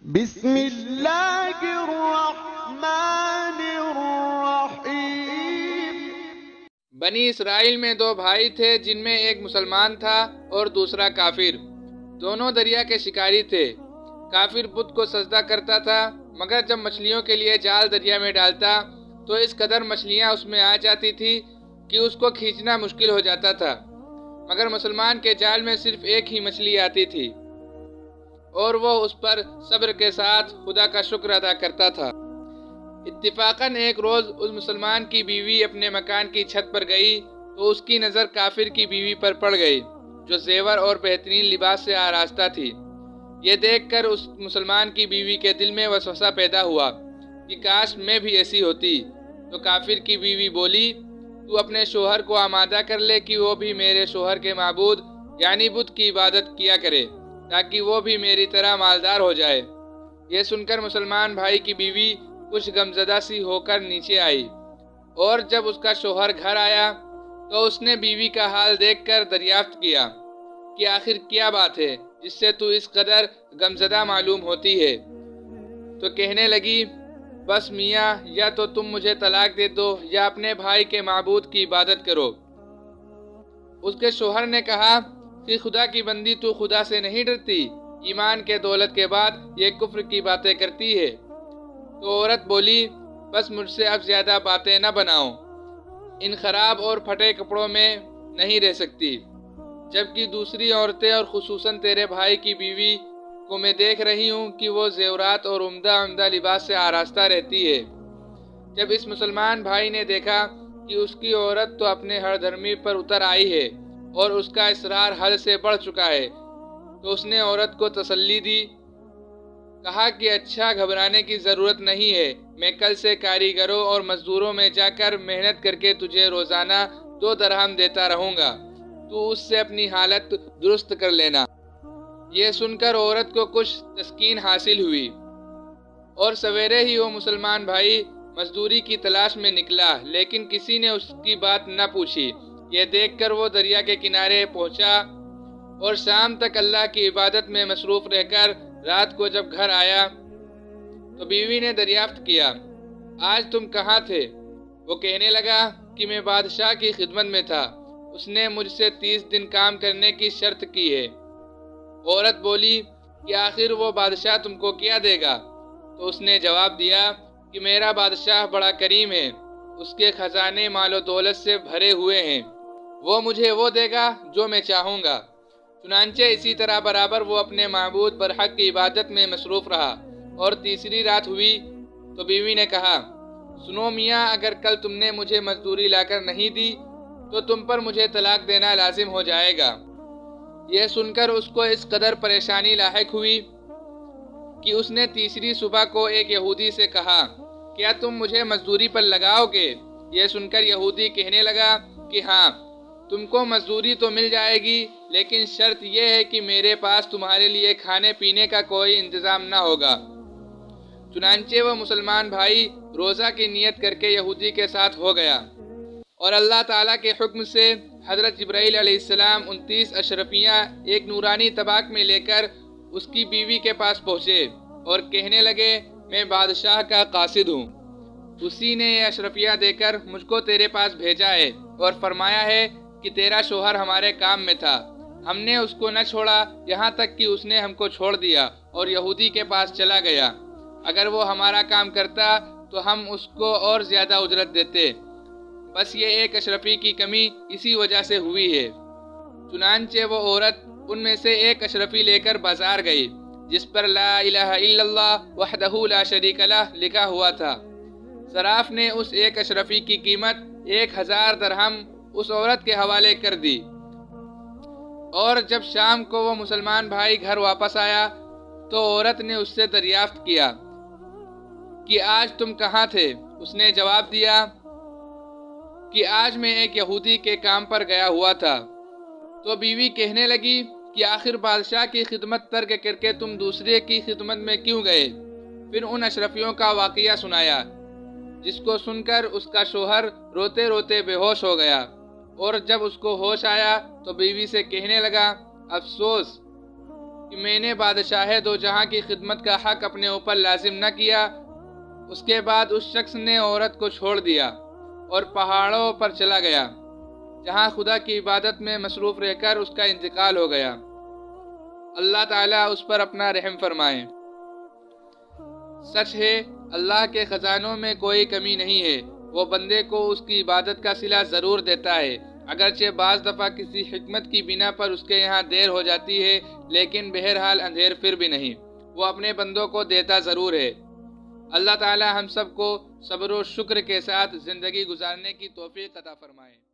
بسم اللہ الرحمن الرحیم۔ بنی اسرائیل میں دو بھائی تھے، جن میں ایک مسلمان تھا اور دوسرا کافر۔ دونوں دریا کے شکاری تھے۔ کافر بت کو سجدہ کرتا تھا، مگر جب مچھلیوں کے لیے جال دریا میں ڈالتا تو اس قدر مچھلیاں اس میں آ جاتی تھی کہ اس کو کھینچنا مشکل ہو جاتا تھا، مگر مسلمان کے جال میں صرف ایک ہی مچھلی آتی تھی اور وہ اس پر صبر کے ساتھ خدا کا شکر ادا کرتا تھا۔ اتفاقاً ایک روز اس مسلمان کی بیوی اپنے مکان کی چھت پر گئی تو اس کی نظر کافر کی بیوی پر پڑ گئی، جو زیور اور بہترین لباس سے آراستہ تھی۔ یہ دیکھ کر اس مسلمان کی بیوی کے دل میں وسوسہ پیدا ہوا کہ کاش میں بھی ایسی ہوتی۔ تو کافر کی بیوی بولی، تو اپنے شوہر کو آمادہ کر لے کہ وہ بھی میرے شوہر کے معبود یعنی بت کی عبادت کیا کرے، تاکہ وہ بھی میری طرح مالدار ہو جائے۔ یہ سن کر مسلمان بھائی کی بیوی کچھ غمزدہ سی ہو کر نیچے آئی، اور جب اس کا شوہر گھر آیا تو اس نے بیوی کا حال دیکھ کر دریافت کیا کہ آخر کیا بات ہے جس سے تو اس قدر غمزدہ معلوم ہوتی ہے؟ تو کہنے لگی، بس میاں، یا تو تم مجھے طلاق دے دو یا اپنے بھائی کے معبود کی عبادت کرو۔ اس کے شوہر نے کہا کہ خدا کی بندی، تو خدا سے نہیں ڈرتی؟ ایمان کے دولت کے بعد یہ کفر کی باتیں کرتی ہے۔ تو عورت بولی، بس مجھ سے اب زیادہ باتیں نہ بناؤ، ان خراب اور پھٹے کپڑوں میں نہیں رہ سکتی۔ جبکہ دوسری عورتیں اور خصوصاً تیرے بھائی کی بیوی کو میں دیکھ رہی ہوں کہ وہ زیورات اور عمدہ لباس سے آراستہ رہتی ہے۔ جب اس مسلمان بھائی نے دیکھا کہ اس کی عورت تو اپنے ہر دھرمی پر اتر آئی ہے اور اس کا اصرار حد سے بڑھ چکا ہے، تو اس نے عورت کو تسلی دی، کہا کہ اچھا، گھبرانے کی ضرورت نہیں ہے، میں کل سے کاریگروں اور مزدوروں میں جا کر محنت کر کے تجھے روزانہ 2 درہم دیتا رہوں گا، تو اس سے اپنی حالت درست کر لینا۔ یہ سن کر عورت کو کچھ تسکین حاصل ہوئی، اور سویرے ہی وہ مسلمان بھائی مزدوری کی تلاش میں نکلا، لیکن کسی نے اس کی بات نہ پوچھی۔ یہ دیکھ کر وہ دریا کے کنارے پہنچا اور شام تک اللہ کی عبادت میں مصروف رہ کر رات کو جب گھر آیا تو بیوی نے دریافت کیا، آج تم کہاں تھے؟ وہ کہنے لگا کہ میں بادشاہ کی خدمت میں تھا، اس نے مجھ سے 30 دن کام کرنے کی شرط کی ہے۔ عورت بولی کہ آخر وہ بادشاہ تم کو کیا دے گا؟ تو اس نے جواب دیا کہ میرا بادشاہ بڑا کریم ہے، اس کے خزانے مال و دولت سے بھرے ہوئے ہیں، وہ مجھے وہ دے گا جو میں چاہوں گا۔ چنانچہ اسی طرح برابر وہ اپنے معبود برحق کی عبادت میں مصروف رہا، اور تیسری رات ہوئی تو بیوی نے کہا، سنو میاں، اگر کل تم نے مجھے مزدوری لا کر نہیں دی تو تم پر مجھے طلاق دینا لازم ہو جائے گا۔ یہ سن کر اس کو اس قدر پریشانی لاحق ہوئی کہ اس نے تیسری صبح کو ایک یہودی سے کہا، کیا تم مجھے مزدوری پر لگاؤ گے؟ یہ سن کر یہودی کہنے لگا کہ ہاں، تم کو مزدوری تو مل جائے گی، لیکن شرط یہ ہے کہ میرے پاس تمہارے لیے کھانے پینے کا کوئی انتظام نہ ہوگا۔ چنانچہ وہ مسلمان بھائی روزہ کی نیت کر کے یہودی کے ساتھ ہو گیا، اور اللہ تعالیٰ کے حکم سے حضرت جبرائیل علیہ السلام 29 اشرفیاں ایک نورانی طباق میں لے کر اس کی بیوی کے پاس پہنچے اور کہنے لگے، میں بادشاہ کا قاصد ہوں، اسی نے یہ اشرفیہ دے کر مجھ کو تیرے پاس بھیجا ہے اور فرمایا ہے کہ تیرا شوہر ہمارے کام میں تھا، ہم نے اس کو نہ چھوڑا یہاں تک کہ اس نے ہم کو چھوڑ دیا اور یہودی کے پاس چلا گیا۔ اگر وہ ہمارا کام کرتا تو ہم اس کو اور زیادہ اجرت دیتے، بس یہ ایک اشرفی کی کمی اسی وجہ سے ہوئی ہے۔ چنانچہ وہ عورت ان میں سے ایک اشرفی لے کر بازار گئی، جس پر لا الہ الا اللہ وحدہ لا شریک لہ لکھا ہوا تھا۔ صراف نے اس ایک اشرفی کی قیمت 1000 درہم اس عورت کے حوالے کر دی، اور جب شام کو وہ مسلمان بھائی گھر واپس آیا تو عورت نے اس سے دریافت کیا کہ آج تم کہاں تھے؟ اس نے جواب دیا کہ آج میں ایک یہودی کے کام پر گیا ہوا تھا۔ تو بیوی کہنے لگی کہ آخر بادشاہ کی خدمت ترک کر کے تم دوسرے کی خدمت میں کیوں گئے؟ پھر ان اشرفیوں کا واقعہ سنایا، جس کو سن کر اس کا شوہر روتے روتے بے ہوش ہو گیا، اور جب اس کو ہوش آیا تو بیوی سے کہنے لگا، افسوس، کہ میں نے بادشاہ دو جہاں کی خدمت کا حق اپنے اوپر لازم نہ کیا، اس کے بعد اس شخص نے عورت کو چھوڑ دیا اور پہاڑوں پر چلا گیا جہاں خدا کی عبادت میں مصروف رہ کر اس کا انتقال ہو گیا۔ اللہ تعالیٰ اس پر اپنا رحم فرمائے۔ سچ ہے، اللہ کے خزانوں میں کوئی کمی نہیں ہے، وہ بندے کو اس کی عبادت کا صلہ ضرور دیتا ہے، اگرچہ بعض دفعہ کسی حکمت کی بنا پر اس کے یہاں دیر ہو جاتی ہے، لیکن بہرحال اندھیر پھر بھی نہیں، وہ اپنے بندوں کو دیتا ضرور ہے۔ اللہ تعالی ہم سب کو صبر و شکر کے ساتھ زندگی گزارنے کی توفیق عطا فرمائے۔